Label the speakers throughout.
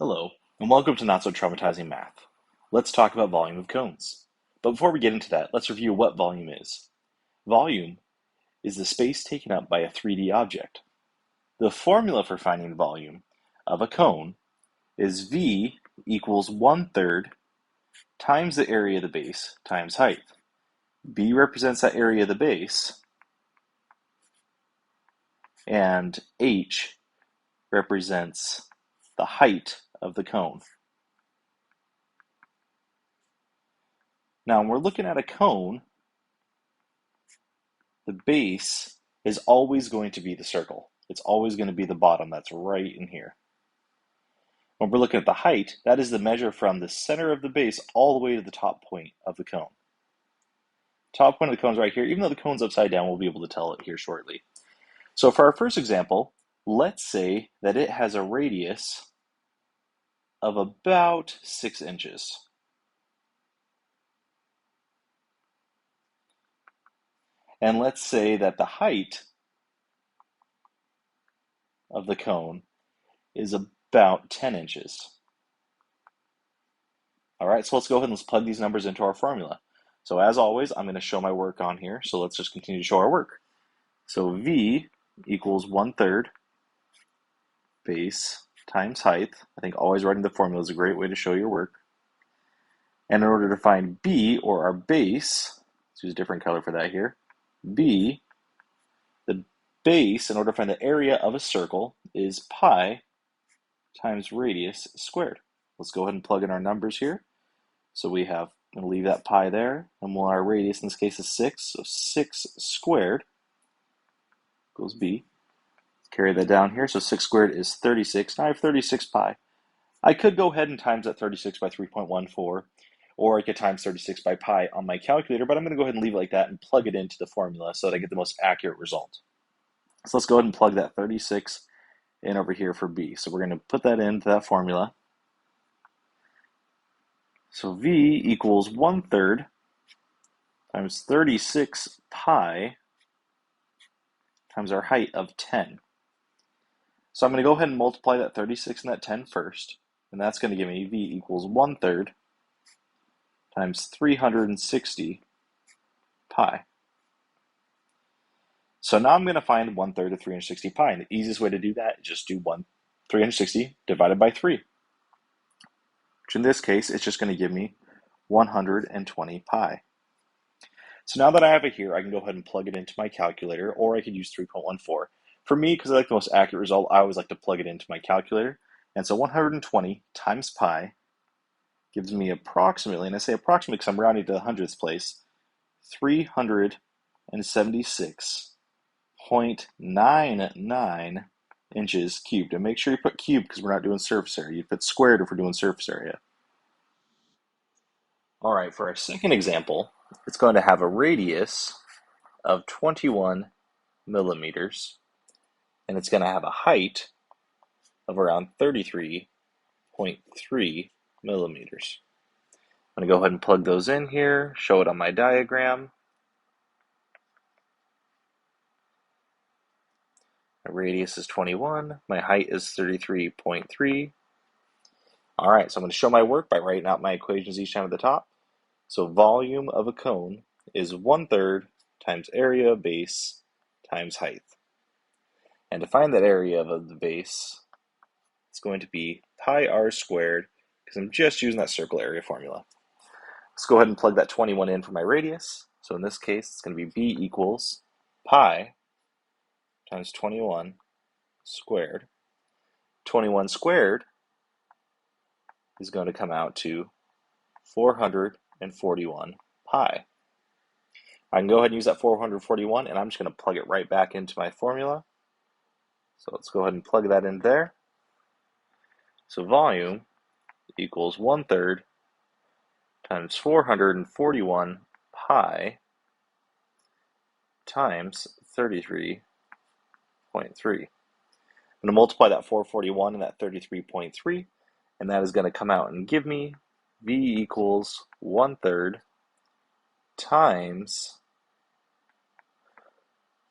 Speaker 1: Hello, and welcome to Not So Traumatizing Math. Let's talk about volume of cones. But before we get into that, let's review what volume is. Volume is the space taken up by a 3D object. The formula for finding the volume of a cone is V equals 1/3 times the area of the base times height. B represents that area of the base, and H represents the height of the cone. Now, when we're looking at a cone, the base is always going to be the circle. It's always going to be the bottom that's right in here. When we're looking at the height, that is the measure from the center of the base all the way to the top point of the cone. Top point of the cone is right here. Even though the cone's upside down, we'll be able to tell it here shortly. So for our first example, let's say that it has a radius of about 6 inches. And let's say that the height of the cone is about 10 inches. All right, so let's go ahead and let's plug these numbers into our formula. So as always, I'm going to show my work on here. So let's just continue to show our work. So V equals 1/3 base times height. I think always writing the formula is a great way to show your work. And in order to find B, or our base, let's use a different color for that here. B, the base, in order to find the area of a circle, is pi times radius squared. Let's go ahead and plug in our numbers here. So we have, I'm going to leave that pi there, and our radius in this case is 6, so 6 squared equals B. Let's carry that down here, so 6 squared is 36. Now I have 36 pi. I could go ahead and times that 36 by 3.14, or I could times 36 by pi on my calculator, but I'm going to go ahead and leave it like that and plug it into the formula so that I get the most accurate result. So let's go ahead and plug that 36 in over here for B. So we're going to put that into that formula. So V equals 1/3 times 36 pi times our height of 10. So I'm going to go ahead and multiply that 36 and that 10 first, and that's going to give me V equals 1/3 times 360 pi. So now I'm going to find 1/3 of 360 pi, and the easiest way to do that is just do 360 divided by 3, which in this case, it's just going to give me 120 pi. So now that I have it here, I can go ahead and plug it into my calculator, or I could use 3.14. For me, because I like the most accurate result, I always like to plug it into my calculator. And so 120 times pi gives me approximately, and I say approximately because I'm rounding to the hundredths place, 376.99 inches cubed. And make sure you put cubed because we're not doing surface area. You put squared if we're doing surface area. All right, for our second example, it's going to have a radius of 21 millimeters, and it's going to have a height of around 33.3 millimeters. I'm going to go ahead and plug those in here, show it on my diagram. My radius is 21, my height is 33.3. All right, so I'm going to show my work by writing out my equations each time at the top. So volume of a cone is 1/3 times area base times height. And to find that area of the base, it's going to be pi r squared, because I'm just using that circle area formula. Let's go ahead and plug that 21 in for my radius. So in this case, it's going to be B equals pi times 21 squared. 21 squared is going to come out to 441 pi. I can go ahead and use that 441, and I'm just going to plug it right back into my formula. So let's go ahead and plug that in there. So volume equals 1/3 times 441 pi times 33.3. I'm going to multiply that 441 and that 33.3, and that is going to come out and give me V equals 1/3 times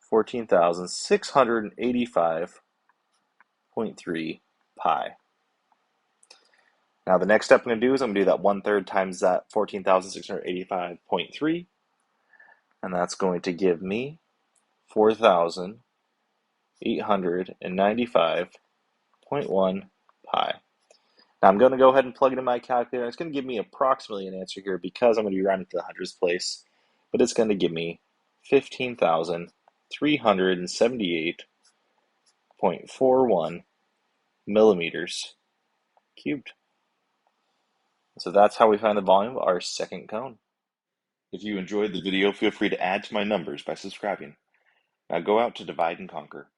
Speaker 1: 14,685.3 pi. Now the next step I'm going to do is I'm going to do that 1/3 times that 14,685.3, and that's going to give me 4,895.1 pi. Now I'm going to go ahead and plug it in my calculator. It's going to give me approximately an answer here because I'm going to be rounding to the hundredths place, but it's going to give me 15,378.41 millimeters cubed. So that's how we find the volume of our second cone. If you enjoyed the video, feel free to add to my numbers by subscribing. Now go out to divide and conquer.